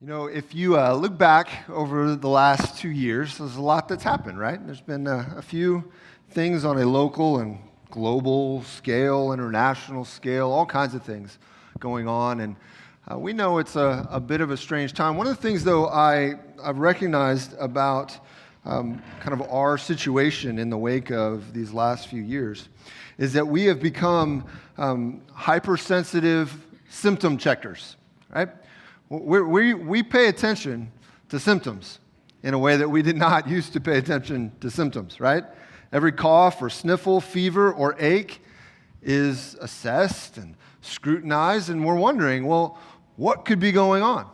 You know, if you look back over the last 2 years, there's a lot that's happened, right? There's been a few things on a local and global scale, international scale, all kinds of things going on. And we know it's a bit of a strange time. One of the things, though, I've recognized about kind of our situation in the wake of these last few years is that we have become hypersensitive symptom checkers, right? We pay attention to symptoms in a way that we did not used to pay attention to symptoms, right? Every cough or sniffle, fever or ache is assessed and scrutinized, and we're wondering, well, what could be going on?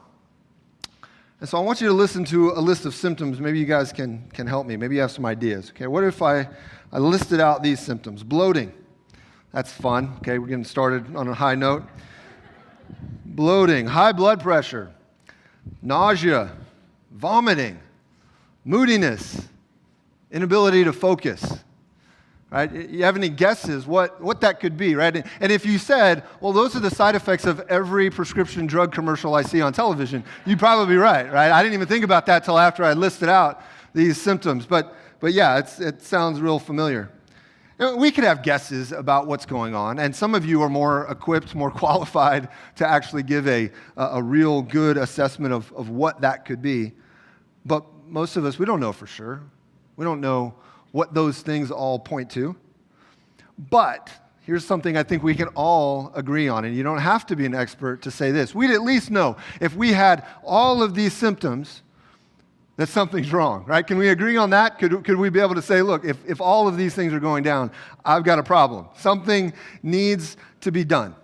And so I want you to listen to a list of symptoms. Maybe you guys can help me. Maybe you have some ideas. Okay, what if I listed out these symptoms? Bloating. That's fun. Okay, we're getting started on a high note. Bloating, high blood pressure, nausea, vomiting, moodiness, inability to focus, right? You have any guesses what that could be, right? And if you said, well, those are the side effects of every prescription drug commercial I see on television, you'd probably be right? I didn't even think about that till after I listed out these symptoms. But yeah, it sounds real familiar. We could have guesses about what's going on, and some of you are more equipped, more qualified to actually give a real good assessment of what that could be. But most of us, we don't know for sure. We don't know what those things all point to. But here's something I think we can all agree on, and you don't have to be an expert to say this. We'd at least know if we had all of these symptoms that something's wrong, right? Can we agree on that? Could we be able to say, look, if all of these things are going down, I've got a problem. Something needs to be done.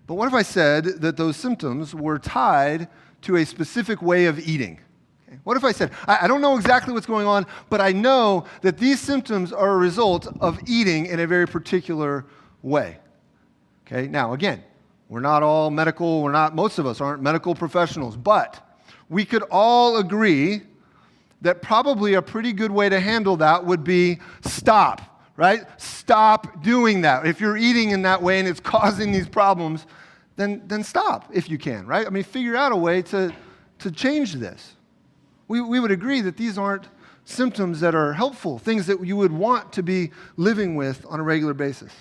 But what if I said that those symptoms were tied to a specific way of eating? Okay. What if I said, I don't know exactly what's going on, but I know that these symptoms are a result of eating in a very particular way? Okay. Now, again, we're not all medical, most of us aren't medical professionals, but we could all agree that probably a pretty good way to handle that would be stop, right? Stop doing that. If you're eating in that way and it's causing these problems, then stop if you can, right? I mean, figure out a way to change this. We would agree that these aren't symptoms that are helpful, things that you would want to be living with on a regular basis.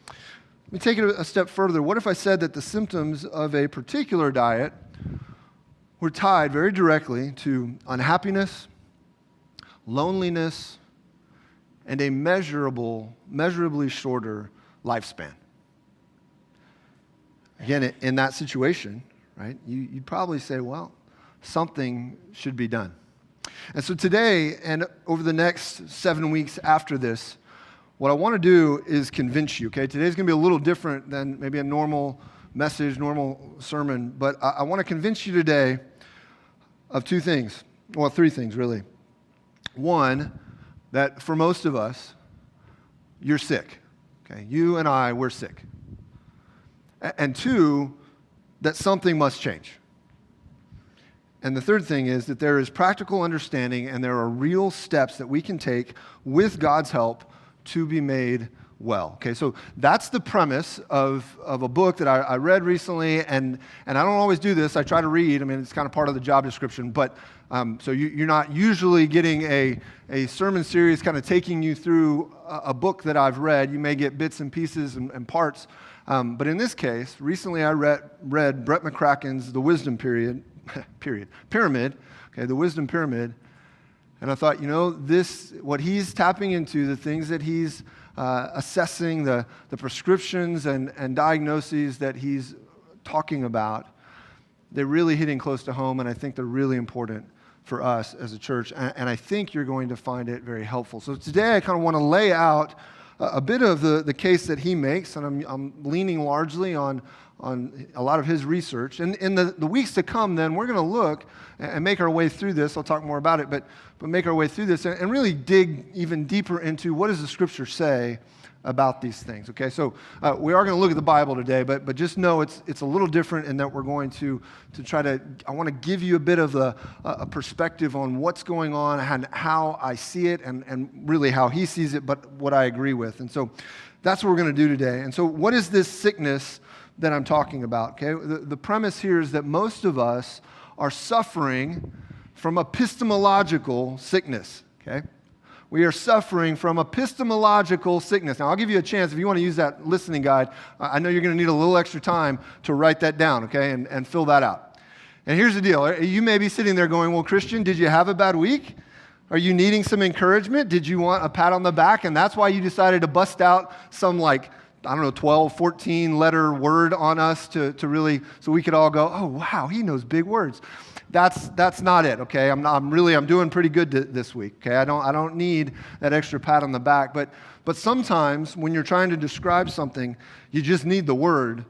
Let me take it a step further. What if I said that the symptoms of a particular diet were tied very directly to unhappiness, loneliness, and a measurably shorter lifespan? Again, in that situation, right, you'd probably say, well, something should be done. And so today, and over the next 7 weeks after this, what I want to do is convince you, okay? Today's going to be a little different than maybe a normal message, normal sermon, but I want to convince you today of two things, well, three things really. One, that for most of us, you're sick. Okay, you and I, we're sick. And two, that something must change. And the third thing is that there is practical understanding and there are real steps that we can take with God's help to be made well. Okay, so that's the premise of a book that I read recently, and I don't always do this. I try to read. I mean, it's kind of part of the job description, but so you're not usually getting a sermon series kind of taking you through a book that I've read. You may get bits and pieces and parts, but in this case, recently I read Brett McCracken's The Wisdom Pyramid, okay, The Wisdom Pyramid, and I thought, what he's tapping into, the things that he's assessing, the prescriptions and diagnoses that he's talking about, they're really hitting close to home, and I think they're really important for us as a church, and I think you're going to find it very helpful. So today I kind of want to lay out a bit of the case that he makes, and I'm leaning largely on a lot of his research. And in the weeks to come, then, we're going to look and make our way through this. I'll talk more about it, but make our way through this and really dig even deeper into what does the Scripture say about these things. Okay, so we are going to look at the Bible today, but just know it's a little different in that we're going to try to, I want to give you a bit of a perspective on what's going on and how I see it and really how he sees it, but what I agree with. And so that's what we're going to do today. And so what is this sickness that I'm talking about, okay? The premise here is that most of us are suffering from epistemological sickness, okay? We are suffering from epistemological sickness. Now, I'll give you a chance if you want to use that listening guide. I know you're going to need a little extra time to write that down, okay, and fill that out. And here's the deal. You may be sitting there going, well, Christian, did you have a bad week? Are you needing some encouragement? Did you want a pat on the back? And that's why you decided to bust out some 12, 14 letter word on us to really, so we could all go, oh, wow, he knows big words. That's not it, okay? I'm doing pretty good this week, okay? I don't need that extra pat on the back, but sometimes when you're trying to describe something, you just need the word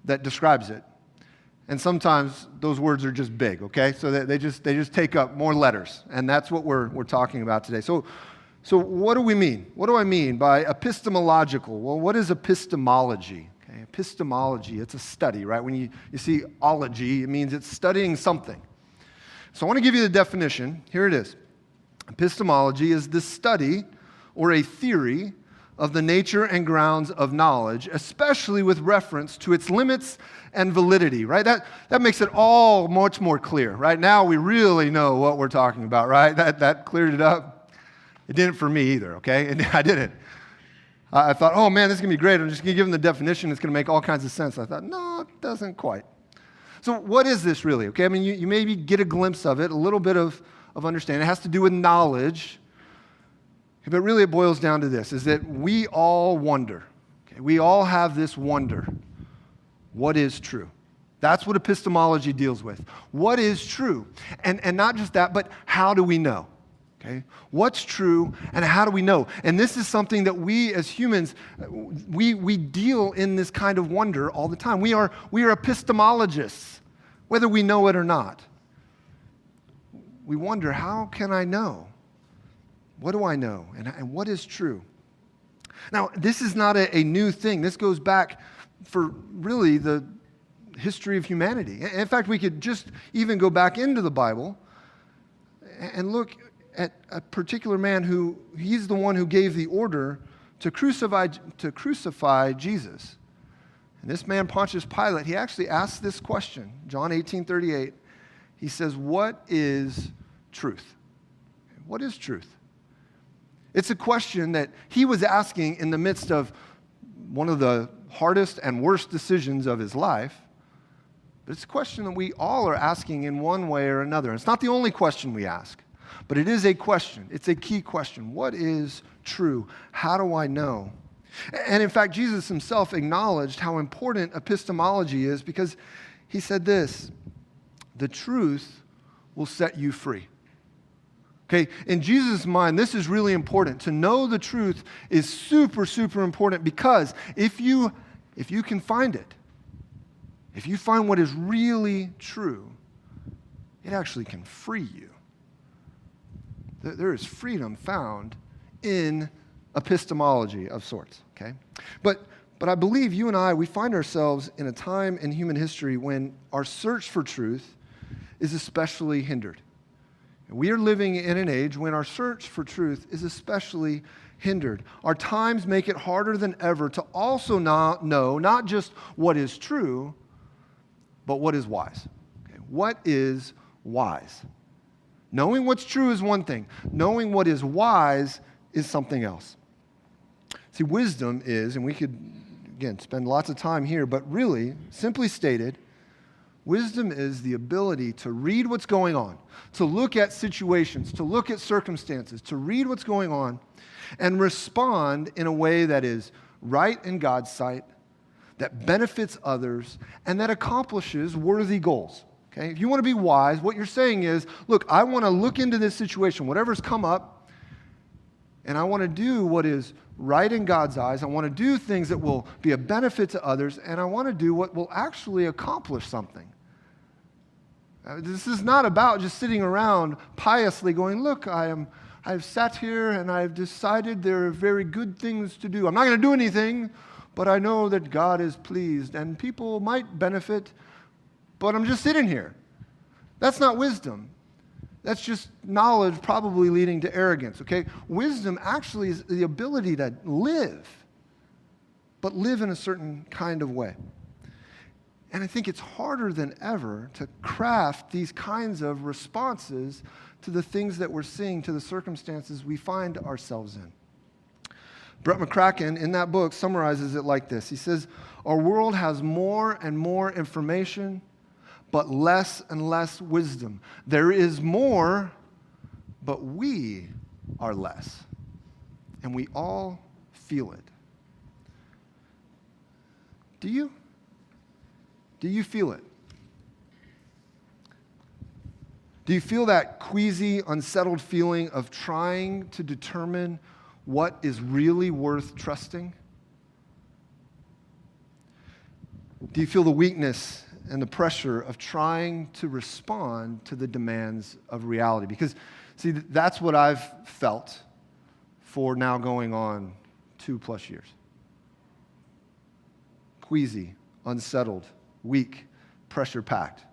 that describes it. And sometimes those words are just big, okay? So they just take up more letters, and that's what we're talking about today. So what do we mean? What do I mean by epistemological? Well, what is epistemology? Okay, epistemology, it's a study, right? When you see ology, it means it's studying something. So I want to give you the definition. Here it is. Epistemology is the study or a theory of the nature and grounds of knowledge, especially with reference to its limits and validity, right? That makes it all much more clear, right? Now we really know what we're talking about, right? That cleared it up. It didn't for me either, okay? I didn't. I thought, oh man, this is going to be great. I'm just going to give them the definition. It's going to make all kinds of sense. I thought, no, it doesn't quite. So what is this really? Okay, I mean, you maybe get a glimpse of it, a little bit of understanding. It has to do with knowledge. But really it boils down to this, is that we all wonder. Okay? We all have this wonder. What is true? That's what epistemology deals with. What is true? And not just that, but how do we know? Okay? What's true and how do we know? And this is something that we as humans, we deal in this kind of wonder all the time. We are epistemologists, whether we know it or not. We wonder, how can I know? What do I know? And what is true? Now, this is not a new thing. This goes back for really the history of humanity. In fact, we could just even go back into the Bible and look at a particular man who, he's the one who gave the order to crucify Jesus. And this man, Pontius Pilate, he actually asked this question, John 18:38. He says, what is truth? What is truth? It's a question that he was asking in the midst of one of the hardest and worst decisions of his life. But it's a question that we all are asking in one way or another. It's not the only question we ask. But it is a question. It's a key question. What is true? How do I know? And in fact, Jesus himself acknowledged how important epistemology is because he said this, the truth will set you free. Okay, in Jesus' mind, this is really important. To know the truth is super, super important because if you can find it, if you find what is really true, it actually can free you. There is freedom found in epistemology of sorts, okay? But I believe you and I, we find ourselves in a time in human history when our search for truth is especially hindered. We are living in an age when our search for truth is especially hindered. Our times make it harder than ever to also know not just what is true, but what is wise. Okay? What is wise? Knowing what's true is one thing. Knowing what is wise is something else. See, wisdom is, and we could, again, spend lots of time here, but really, simply stated, wisdom is the ability to read what's going on, to look at situations, to look at circumstances, to read what's going on, and respond in a way that is right in God's sight, that benefits others, and that accomplishes worthy goals. Okay? If you want to be wise, what you're saying is, look, I want to look into this situation, whatever's come up, and I want to do what is right in God's eyes. I want to do things that will be a benefit to others, and I want to do what will actually accomplish something. This is not about just sitting around piously going, look, I've sat here and I've decided there are very good things to do. I'm not going to do anything, but I know that God is pleased, and people might benefit, but I'm just sitting here. That's not wisdom. That's just knowledge probably leading to arrogance, okay? Wisdom actually is the ability to live, but live in a certain kind of way. And I think it's harder than ever to craft these kinds of responses to the things that we're seeing, to the circumstances we find ourselves in. Brett McCracken, in that book, summarizes it like this. He says, our world has more and more information, but less and less wisdom. There is more, but we are less. And we all feel it. Do you? Do you feel it? Do you feel that queasy, unsettled feeling of trying to determine what is really worth trusting? Do you feel the weakness and the pressure of trying to respond to the demands of reality? Because, see, that's what I've felt for now going on 2+ years. Queasy, unsettled, weak, pressure-packed.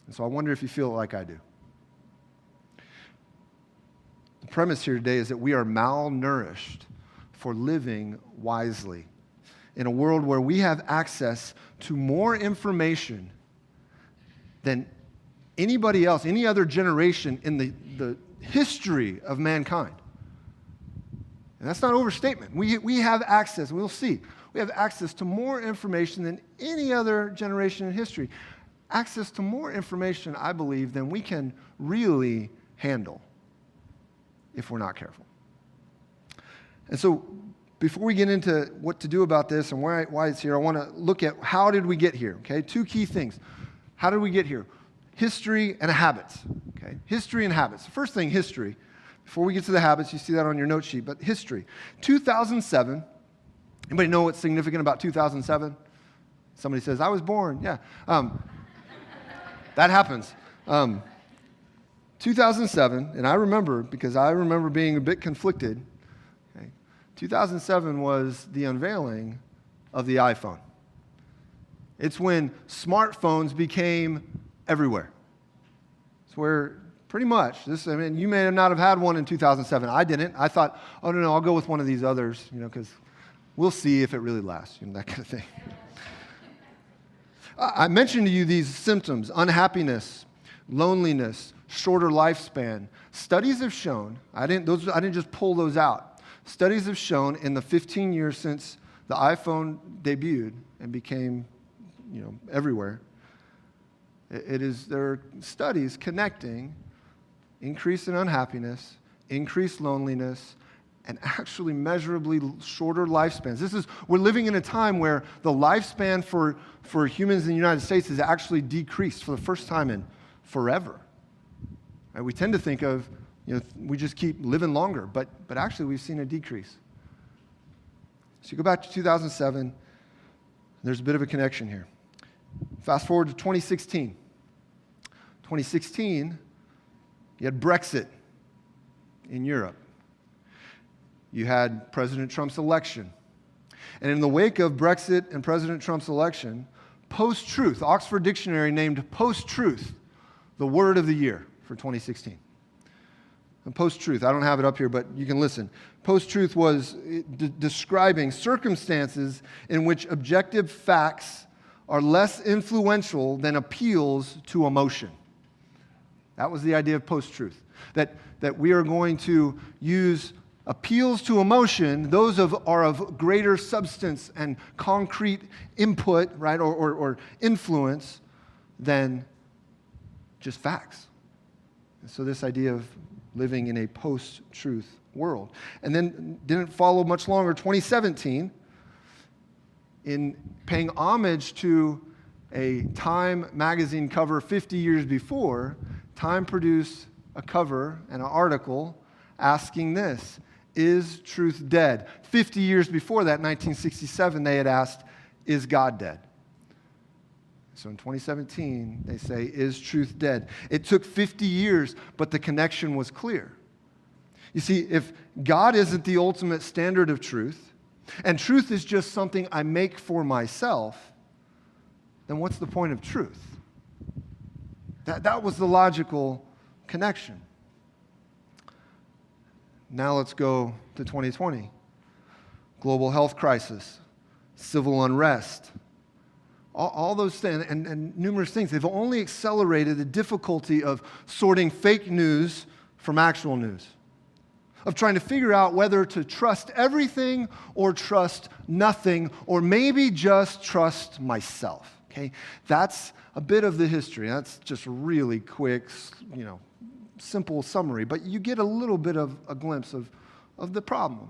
And so I wonder if you feel like I do. The premise here today is that we are malnourished for living wisely in a world where we have access to more information than anybody else, any other generation in the history of mankind. And that's not an overstatement. We have access, we'll see. We have access to more information than any other generation in history. Access to more information, I believe, than we can really handle if we're not careful. And so before we get into what to do about this and why it's here, I want to look at how did we get here, okay? 2 key things. How did we get here? History and habits, okay? History and habits. The first thing, history. Before we get to the habits, you see that on your note sheet, but history. 2007, anybody know what's significant about 2007? Somebody says, I was born. Yeah. That happens. 2007, and I remember, because I remember being a bit conflicted, okay, 2007 was the unveiling of the iPhone. It's when smartphones became everywhere. It's where pretty much, you may not have had one in 2007. I didn't. I thought, oh, no, I'll go with one of these others, because we'll see if it really lasts, that kind of thing. I mentioned to you these symptoms: unhappiness, loneliness, shorter lifespan. Studies have shown, I didn't just pull those out. Studies have shown in the 15 years since the iPhone debuted and became, everywhere, there are studies connecting increase in unhappiness, increased loneliness, and actually measurably shorter lifespans. We're living in a time where the lifespan for humans in the United States has actually decreased for the first time in forever. Right? We tend to think of, we just keep living longer, but actually we've seen a decrease. So you go back to 2007, there's a bit of a connection here. Fast forward to 2016. 2016, you had Brexit in Europe. You had President Trump's election. And in the wake of Brexit and President Trump's election, post-truth, Oxford Dictionary named post-truth the word of the year for 2016. And post-truth, I don't have it up here, but you can listen. Post-truth was describing circumstances in which objective facts are less influential than appeals to emotion. That was the idea of post-truth, that we are going to use appeals to emotion, those are of greater substance and concrete input, right, or influence than just facts. And so this idea of living in a post-truth world. And then didn't follow much longer, 2017, in paying homage to a Time magazine cover 50 years before, Time produced a cover and an article asking this: is truth dead? 50 years before that, 1967, they had asked, is God dead? So in 2017, they say, is truth dead? It took 50 years, but the connection was clear. You see, if God isn't the ultimate standard of truth, and truth is just something I make for myself, then what's the point of truth? That was the logical connection. Now let's go to 2020. Global health crisis, civil unrest, all those things and numerous things, they've only accelerated the difficulty of sorting fake news from actual news, of trying to figure out whether to trust everything or trust nothing, or maybe just trust myself. Okay, that's a bit of the history. That's just a really quick, simple summary, but you get a little bit of a glimpse of the problem.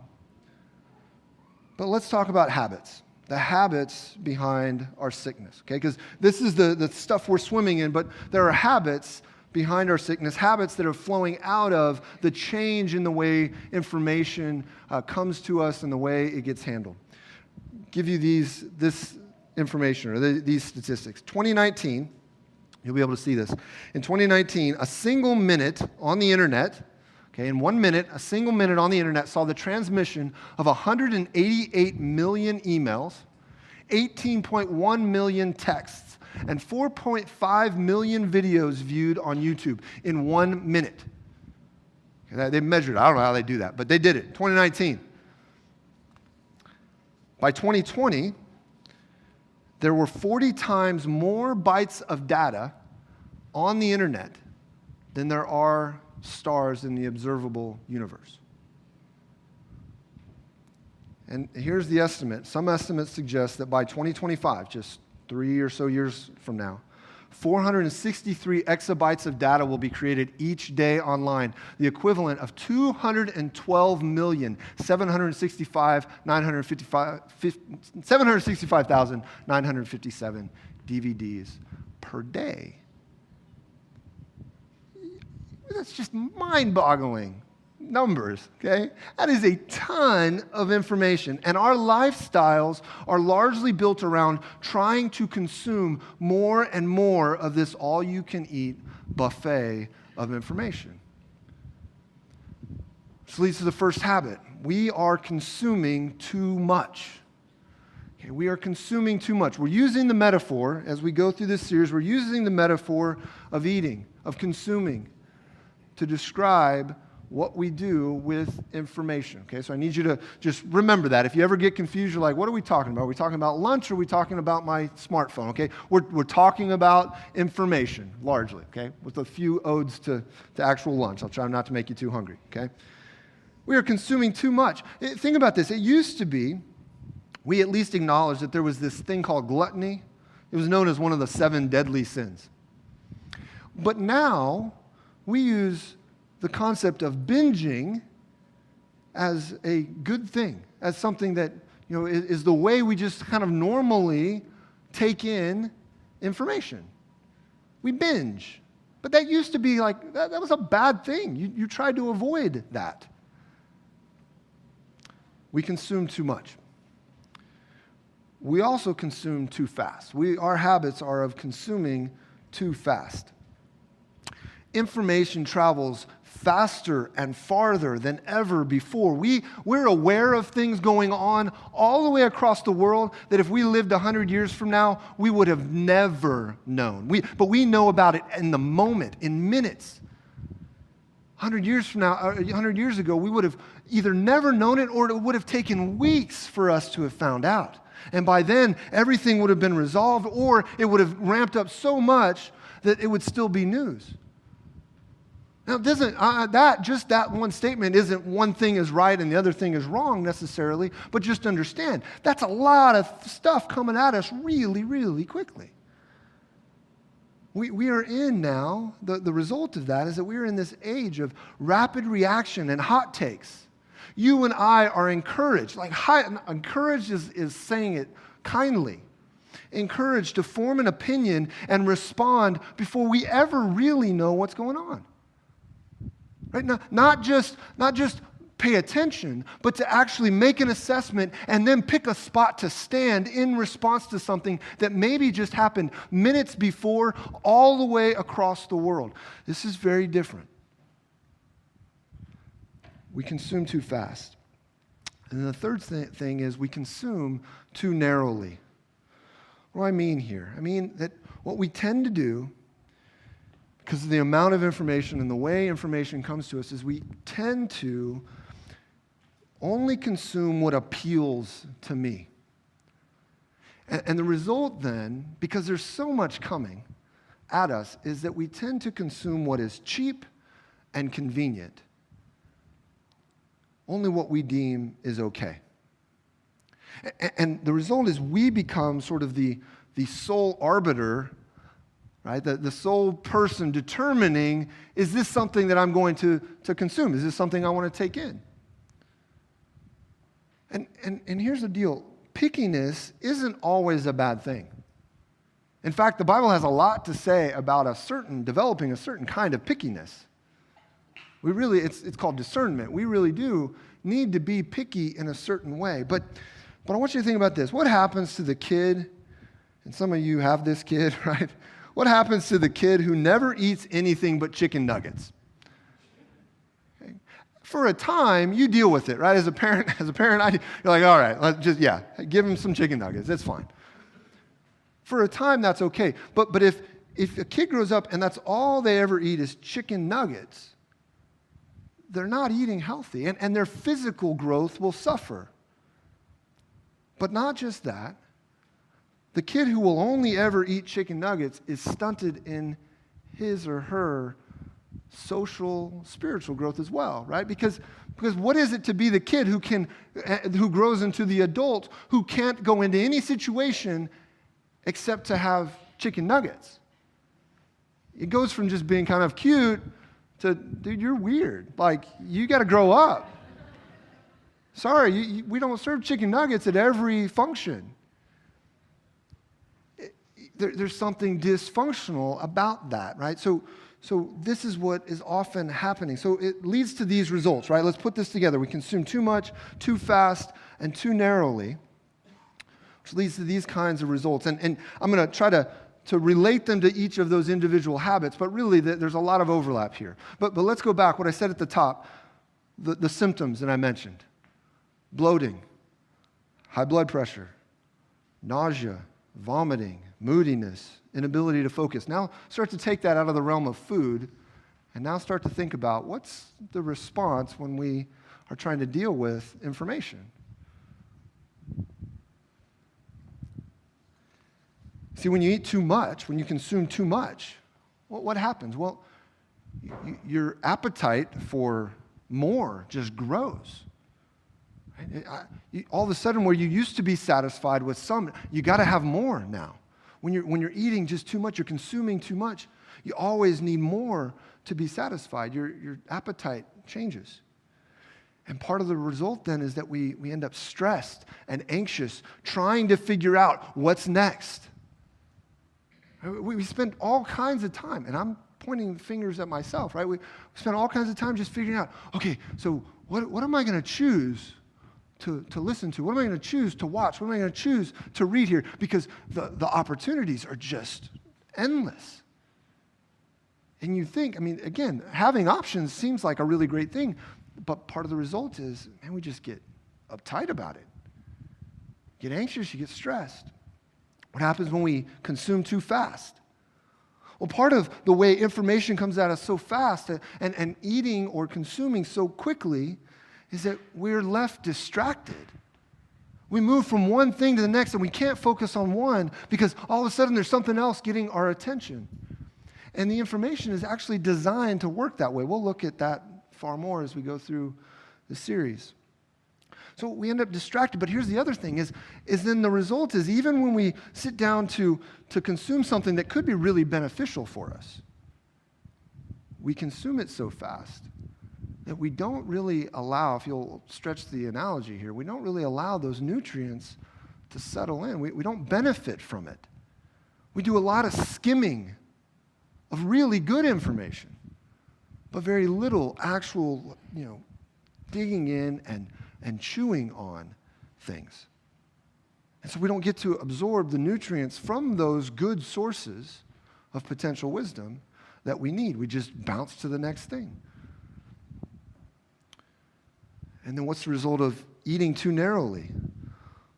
But let's talk about habits, the habits behind our sickness, okay? Because this is the stuff we're swimming in, but there are habits behind our sickness, habits that are flowing out of the change in the way information comes to us and the way it gets handled. Give you this information or these statistics. 2019, you'll be able to see this. In 2019, a single minute on the internet, okay, in 1 minute, a single minute on the internet saw the transmission of 188 million emails, 18.1 million texts, and 4.5 million videos viewed on YouTube in 1 minute. Okay, they measured it. I don't know how they do that, but they did it. 2019. By 2020, there were 40 times more bytes of data on the internet than there are stars in the observable universe. And here's the estimate. Some estimates suggest that by 2025, just 3 or so years from now, 463 exabytes of data will be created each day online, the equivalent of 765,957 DVDs per day. That's just mind-boggling numbers, okay? That is a ton of information, and our lifestyles are largely built around trying to consume more and more of this all-you-can-eat buffet of information. This leads to the first habit. We are consuming too much. Okay, we are consuming too much. We're using the metaphor, as we go through this series, we're using the metaphor of eating, of consuming, to describe what we do with information, okay? So I need you to just remember that. If you ever get confused, you're like, what are we talking about? Are we talking about lunch or are we talking about my smartphone, okay? We're talking about information, largely, okay? With a few odes to actual lunch. I'll try not to make you too hungry, okay? We are consuming too much. Think about this. It used to be, we at least acknowledged that there was this thing called gluttony. It was known as one of the 7 deadly sins. But now, we use the concept of binging as a good thing, as something that is the way we just kind of normally take in information. We binge. But that used to be like, that was a bad thing. You tried to avoid that. We consume too much. We also consume too fast. Our habits are of consuming too fast. Information travels faster and farther than ever before. We're aware of things going on all the way across the world that if we lived 100 years from now, we would have never known. But we know about it in the moment, in minutes. 100 years from now, 100 years ago, we would have either never known it or it would have taken weeks for us to have found out. And by then, everything would have been resolved, or it would have ramped up so much that it would still be news. Now, that one statement isn't one thing is right and the other thing is wrong necessarily, but just understand, that's a lot of stuff coming at us really, really quickly. We are in now, the result of that is that we are in this age of rapid reaction and hot takes. You and I are encouraged, encouraged is saying it kindly, encouraged to form an opinion and respond before we ever really know what's going on. Right? Not just pay attention, but to actually make an assessment and then pick a spot to stand in response to something that maybe just happened minutes before all the way across the world. This is very different. We consume too fast. And then the third thing is we consume too narrowly. What do I mean here? I mean that what we tend to do, because of the amount of information and the way information comes to us, is we tend to only consume what appeals to me. And the result then, because there's so much coming at us, is that we tend to consume what is cheap and convenient. Only what we deem is okay. And the result is we become sort of the sole arbiter, right? The sole person determining, is this something that I'm going to consume? Is this something I want to take in? And here's the deal. Pickiness isn't always a bad thing. In fact, the Bible has a lot to say about developing a certain kind of pickiness. It's called discernment. We really do need to be picky in a certain way. But I want you to think about this. What happens to the kid, and some of you have this kid, right? What happens to the kid who never eats anything but chicken nuggets? For a time, you deal with it, right? As a parent, you're like, all right, give him some chicken nuggets. That's fine. For a time, that's okay. But if a kid grows up and that's all they ever eat is chicken nuggets, they're not eating healthy, and their physical growth will suffer. But not just that. The kid who will only ever eat chicken nuggets is stunted in his or her social, spiritual growth as well, right? Because what is it to be the kid who grows into the adult who can't go into any situation except to have chicken nuggets? It goes from just being kind of cute to, dude, you're weird. Like, you got to grow up. Sorry, we don't serve chicken nuggets at every function. There's something dysfunctional about that, right? So this is what is often happening. So it leads to these results, right? Let's put this together. We consume too much, too fast, and too narrowly, which leads to these kinds of results. And I'm going to try to relate them to each of those individual habits, but really there's a lot of overlap here. But let's go back. What I said at the top, the symptoms that I mentioned: bloating, high blood pressure, nausea, vomiting, moodiness, inability to focus. Now start to take that out of the realm of food, and now start to think about what's the response when we are trying to deal with information. See, when you eat too much, when you consume too much, what happens? Well, your appetite for more just grows. All of a sudden, where you used to be satisfied with some, you got to have more now. When you're eating just too much, you're consuming too much, you always need more to be satisfied. Your appetite changes. And part of the result then is that we end up stressed and anxious, trying to figure out what's next. We spend all kinds of time, and I'm pointing fingers at myself, right? We spend all kinds of time just figuring out, okay, so what am I going to choose to listen to? What am I going to choose to watch? What am I going to choose to read here? Because the opportunities are just endless. And you think, again, having options seems like a really great thing, but part of the result is, man, we just get uptight about it. You get anxious, you get stressed. What happens when we consume too fast? Well, part of the way information comes at us so fast and eating or consuming so quickly is that we're left distracted. We move from one thing to the next, and we can't focus on one because all of a sudden there's something else getting our attention. And the information is actually designed to work that way. We'll look at that far more as we go through the series. So we end up distracted. But here's the other thing is then the result is even when we sit down to consume something that could be really beneficial for us, we consume it so fast that we don't really allow, if you'll stretch the analogy here, we don't really allow those nutrients to settle in. We don't benefit from it. We do a lot of skimming of really good information, but very little actual, digging in and chewing on things. And so we don't get to absorb the nutrients from those good sources of potential wisdom that we need. We just bounce to the next thing. And then what's the result of eating too narrowly?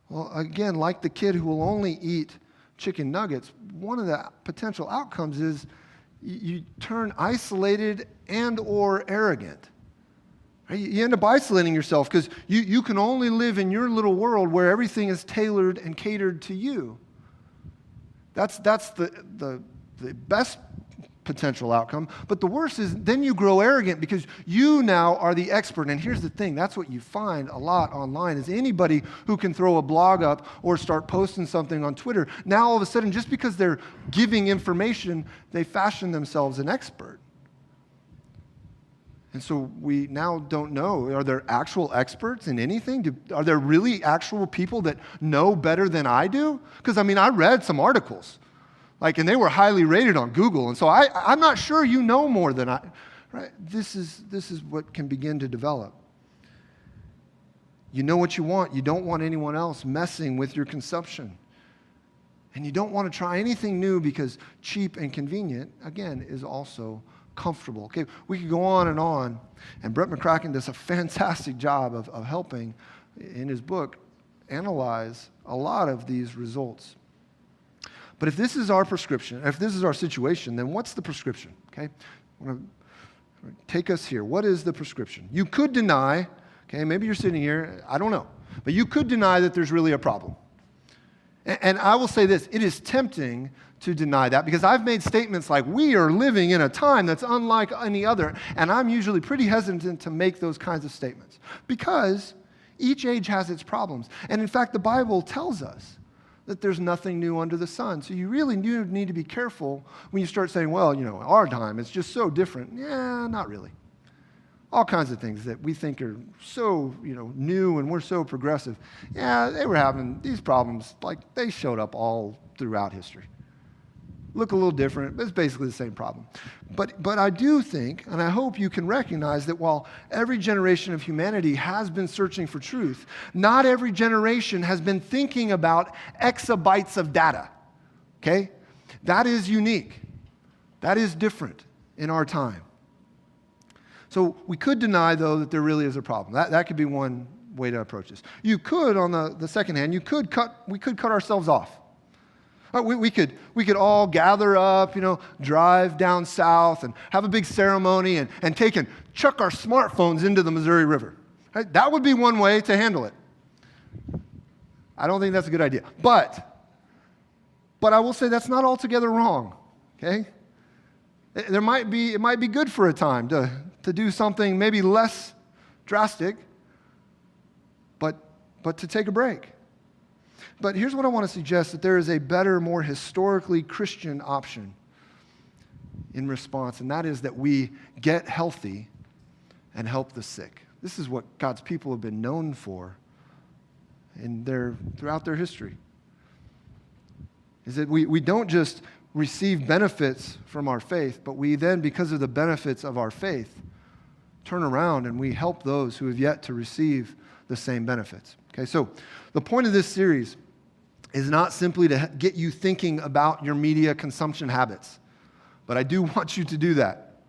Well, again, like the kid who will only eat chicken nuggets, one of the potential outcomes is you turn isolated and or arrogant. Right? You end up isolating yourself because you can only live in your little world where everything is tailored and catered to you. That's the best potential outcome. But the worst is then you grow arrogant because you now are the expert. And here's the thing, that's what you find a lot online is anybody who can throw a blog up or start posting something on Twitter, now all of a sudden, just because they're giving information, they fashion themselves an expert. And so we now don't know, are there actual experts in anything? Are there really actual people that know better than I do? Because, I read some articles, and they were highly rated on Google. And so I'm not sure you know more than I, right? This is what can begin to develop. You know what you want. You don't want anyone else messing with your consumption. And you don't want to try anything new because cheap and convenient, again, is also comfortable. Okay, we could go on, and Brett McCracken does a fantastic job of helping, in his book, analyze a lot of these results. But if this is our prescription, if this is our situation, then what's the prescription? Okay, I want to take us here. What is the prescription? You could deny, okay, maybe you're sitting here, I don't know, but you could deny that there's really a problem. And I will say this, it is tempting to deny that because I've made statements like, we are living in a time that's unlike any other, and I'm usually pretty hesitant to make those kinds of statements because each age has its problems. And in fact, the Bible tells us that there's nothing new under the sun. So you really do need to be careful when you start saying, well, our time, it's just so different. Yeah, not really. All kinds of things that we think are so, new and we're so progressive. Yeah, they were having these problems, they showed up all throughout history. Look a little different, but it's basically the same problem. But I do think, and I hope you can recognize that while every generation of humanity has been searching for truth, not every generation has been thinking about exabytes of data, okay? That is unique. That is different in our time. So we could deny, though, that there really is a problem. That could be one way to approach this. You could, on the second hand, we could cut ourselves off. We could all gather up, drive down south and have a big ceremony and chuck our smartphones into the Missouri River. Right? That would be one way to handle it. I don't think that's a good idea. But I will say that's not altogether wrong, okay? It might be good for a time to do something maybe less drastic, but to take a break. But here's what I want to suggest, that there is a better, more historically Christian option in response, and that is that we get healthy and help the sick. This is what God's people have been known for throughout their history. Is that we don't just receive benefits from our faith, but we then, because of the benefits of our faith, turn around and we help those who have yet to receive the same benefits. Okay, so the point of this series is not simply to get you thinking about your media consumption habits, but I do want you to do that.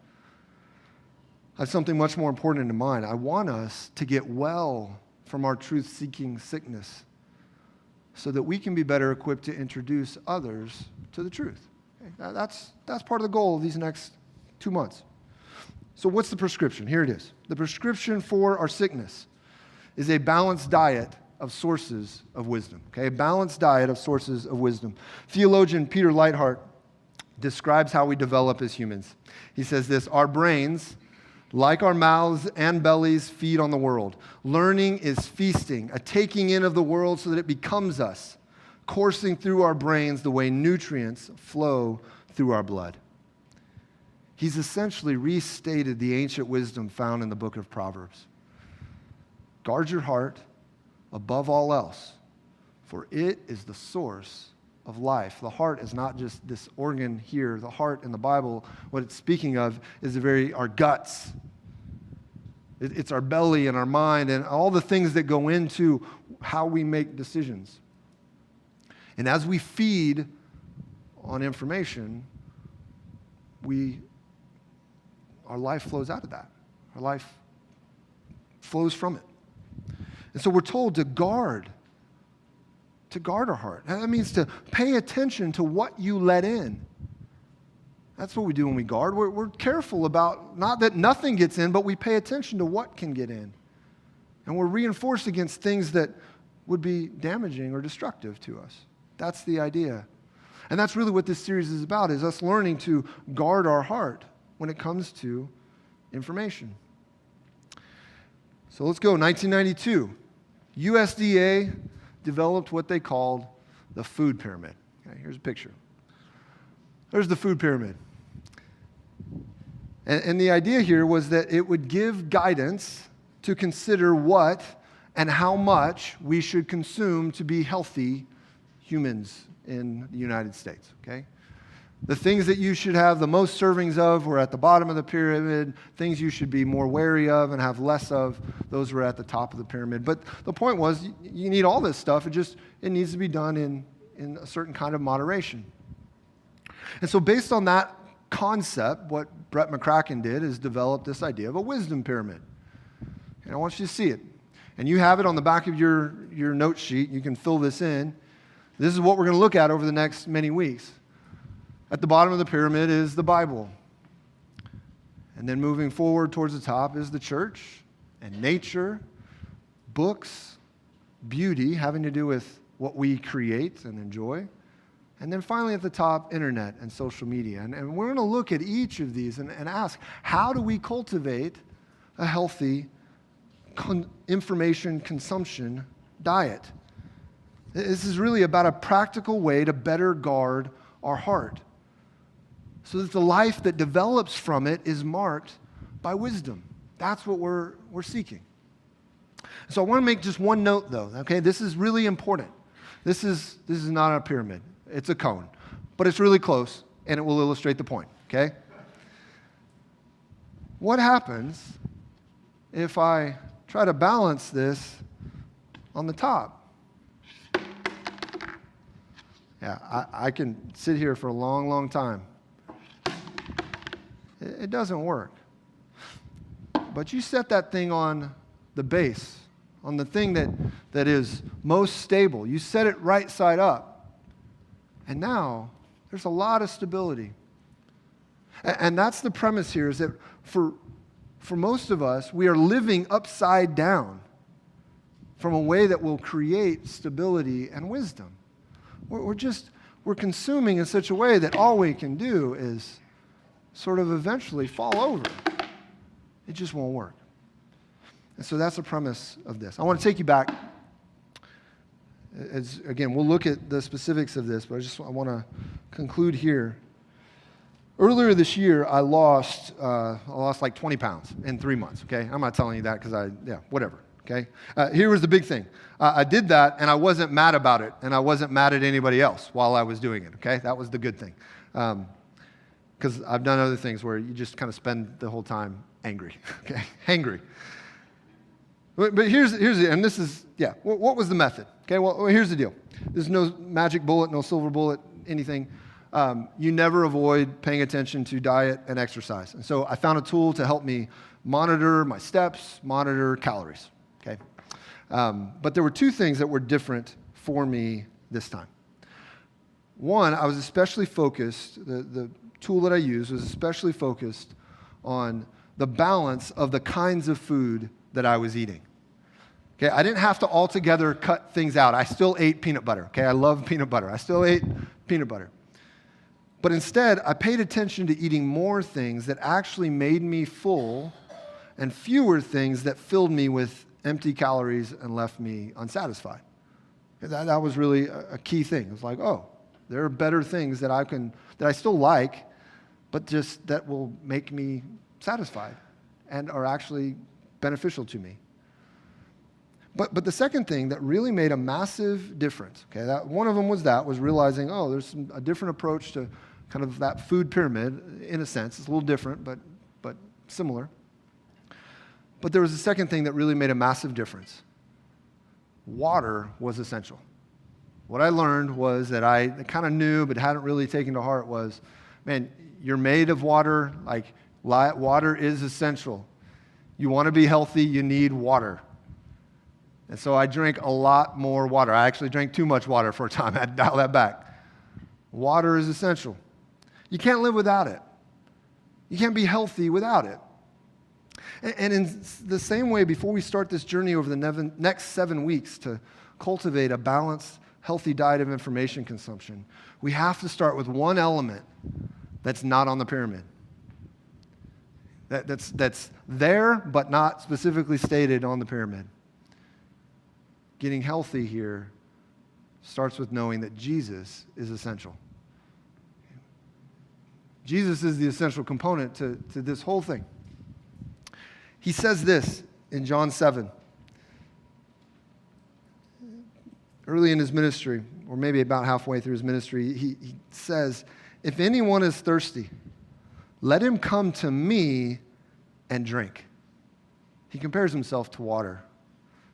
I have something much more important in mind. I want us to get well from our truth-seeking sickness so that we can be better equipped to introduce others to the truth. Okay? That's part of the goal of these next 2 months. So what's the prescription? Here it is. The prescription for our sickness is a balanced diet of sources of wisdom. Okay, a balanced diet of sources of wisdom. Theologian Peter Leithart describes how we develop as humans. He says this: our brains, like our mouths and bellies, feed on the world. Learning is feasting, a taking in of the world so that it becomes us, coursing through our brains the way nutrients flow through our blood. He's essentially restated the ancient wisdom found in the book of Proverbs. Guard your heart above all else, for it is the source of life. The heart is not just this organ here. The heart in the Bible, what it's speaking of is our guts. It's our belly and our mind and all the things that go into how we make decisions. And as we feed on information, our life flows out of that. Our life flows from it. And so we're told to guard our heart. That means to pay attention to what you let in. That's what we do when we guard. We're careful about, not that nothing gets in, but we pay attention to what can get in. And we're reinforced against things that would be damaging or destructive to us. That's the idea. And that's really what this series is about, is us learning to guard our heart when it comes to information. So let's go. 1992, USDA developed what they called the food pyramid. Okay, here's a picture. There's the food pyramid. And the idea here was that it would give guidance to consider what and how much we should consume to be healthy humans in the United States, okay? The things that you should have the most servings of were at the bottom of the pyramid. Things you should be more wary of and have less of, those were at the top of the pyramid. But the point was, you need all this stuff. It needs to be done in a certain kind of moderation. And so based on that concept, what Brett McCracken did is develop this idea of a wisdom pyramid. And I want you to see it. And you have it on the back of your note sheet. You can fill this in. This is what we're going to look at over the next many weeks. At the bottom of the pyramid is the Bible. And then moving forward towards the top is the church and nature, books, beauty, having to do with what we create and enjoy. And then finally at the top, internet and social media. And we're going to look at each of these and ask, how do we cultivate a healthy information consumption diet? This is really about a practical way to better guard our heart, so that the life that develops from it is marked by wisdom. That's what we're seeking. So I want to make just one note, though. Okay, this is really important. This is not a pyramid. It's a cone, but it's really close, and it will illustrate the point. Okay. What happens if I try to balance this on the top? Yeah, I can sit here for a long, long time. It doesn't work. But you set that thing on the base, on the thing that is most stable. You set it right side up. And now there's a lot of stability. And that's the premise here, is that for most of us, we are living upside down from a way that will create stability and wisdom. We're consuming in such a way that all we can do is sort of eventually fall over. It just won't work. And so that's the premise of this. I want to take you back. Again, we'll look at the specifics of this, but I want to conclude here. Earlier this year, I lost like 20 pounds in 3 months, okay? I'm not telling you that because whatever, okay? Here was the big thing. I did that, and I wasn't mad about it, and I wasn't mad at anybody else while I was doing it, okay? That was the good thing. Because I've done other things where you just kind of spend the whole time angry, okay? Hangry. But here's it, and this is, what was the method? Okay, well, here's the deal. There's no magic bullet, no silver bullet, anything. You never avoid paying attention to diet and exercise. And so I found a tool to help me monitor my steps, monitor calories, okay? But there were two things that were different for me this time. One, I was especially focused, the tool that I used was especially focused on the balance of the kinds of food that I was eating. Okay, I didn't have to altogether cut things out. I still ate peanut butter. Okay, I love peanut butter. I still ate peanut butter. But instead, I paid attention to eating more things that actually made me full and fewer things that filled me with empty calories and left me unsatisfied. That was really a key thing. It was like, oh, there are better things that I still like, but just that will make me satisfied and are actually beneficial to me. But the second thing that really made a massive difference, okay, one of them was realizing, oh, there's a different approach to kind of that food pyramid in a sense. It's a little different, but similar. But there was a second thing that really made a massive difference. Water was essential. What I learned was that I kind of knew but hadn't really taken to heart was, man, you're made of water. Like, water is essential. You want to be healthy, you need water. And so I drank a lot more water. I actually drank too much water for a time. I had to dial that back. Water is essential. You can't live without it. You can't be healthy without it. And in the same way, before we start this journey over the next 7 weeks to cultivate a balanced, healthy diet of information consumption, we have to start with one element that's not on the pyramid. That's there, but not specifically stated on the pyramid. Getting healthy here starts with knowing that Jesus is essential. Jesus is the essential component to this whole thing. He says this in John 7. Early in his ministry, or maybe about halfway through his ministry, he says, "If anyone is thirsty, let him come to me and drink." He compares himself to water,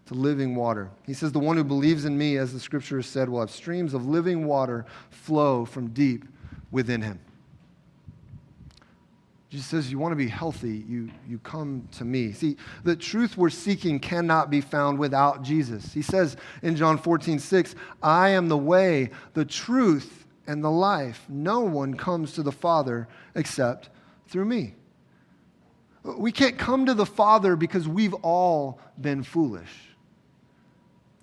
to living water. He says, "The one who believes in me, as the scripture has said, will have streams of living water flow from deep within him." Jesus says, you want to be healthy, you come to me. See, the truth we're seeking cannot be found without Jesus. He says in John 14:6, "I am the way, the truth, and the life. No one comes to the Father except through me." We can't come to the Father because we've all been foolish.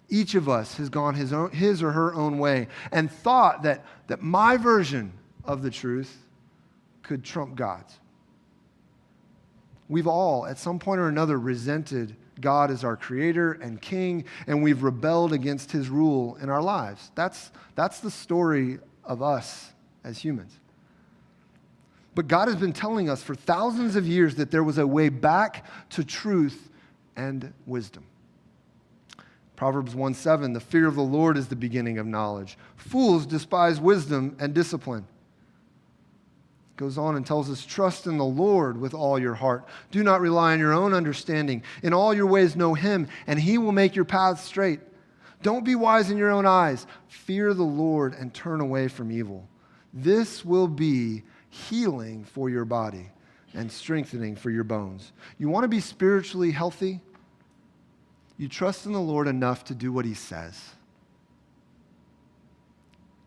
Each of us has gone his or her own way and thought that my version of the truth could trump God's. We've all, at some point or another, resented God as our creator and king, and we've rebelled against his rule in our lives. That's the story of us as humans. But God has been telling us for thousands of years that there was a way back to truth and wisdom. Proverbs 1:7, "The fear of the Lord is the beginning of knowledge. Fools despise wisdom and discipline." Goes on and tells us, "Trust in the Lord with all your heart. Do not rely on your own understanding. In all your ways know him, and he will make your paths straight. Don't be wise in your own eyes. Fear the Lord and turn away from evil. This will be healing for your body and strengthening for your bones." You want to be spiritually healthy? You trust in the Lord enough to do what he says.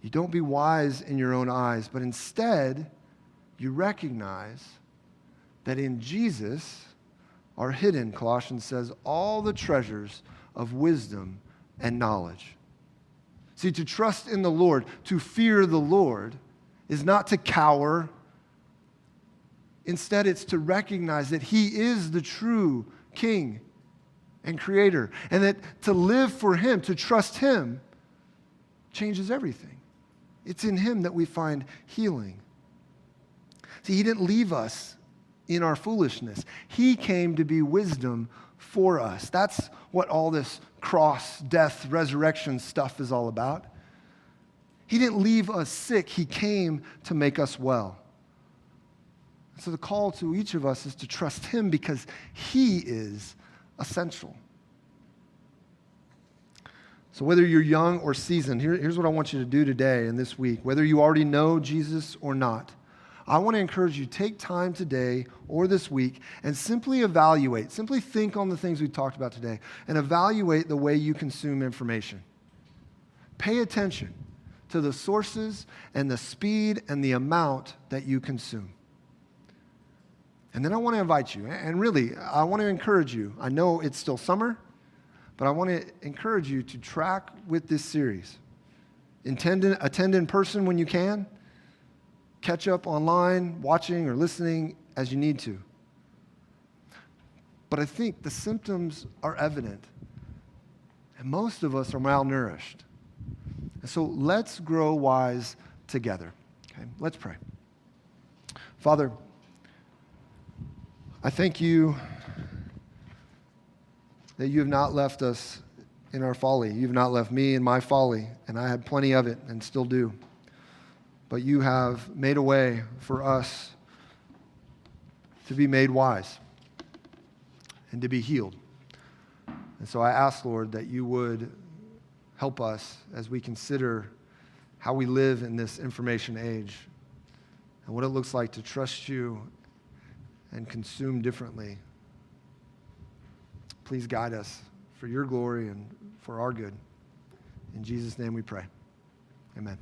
You don't be wise in your own eyes, but instead, you recognize that in Jesus are hidden, Colossians says, all the treasures of wisdom and knowledge. See, to trust in the Lord, to fear the Lord, is not to cower. Instead, it's to recognize that he is the true king and creator, and that to live for him, to trust him, changes everything. It's in him that we find healing. See, he didn't leave us in our foolishness. He came to be wisdom for us. That's what all this cross, death, resurrection stuff is all about. He didn't leave us sick. He came to make us well. So the call to each of us is to trust him because he is essential. So whether you're young or seasoned, here's what I want you to do today and this week. Whether you already know Jesus or not, I want to encourage you, take time today or this week and simply evaluate, simply think on the things we talked about today and evaluate the way you consume information. Pay attention to the sources and the speed and the amount that you consume. And then I want to invite you, and really, I want to encourage you. I know it's still summer, but I want to encourage you to track with this series. Attend in person when you can. Catch up online, watching or listening as you need to. But I think the symptoms are evident, and most of us are malnourished. And so let's grow wise together. Okay, let's pray. Father, I thank you that you have not left us in our folly. You've not left me in my folly, and I had plenty of it and still do. But you have made a way for us to be made wise and to be healed. And so I ask, Lord, that you would help us as we consider how we live in this information age and what it looks like to trust you and consume differently. Please guide us for your glory and for our good. In Jesus' name we pray. Amen.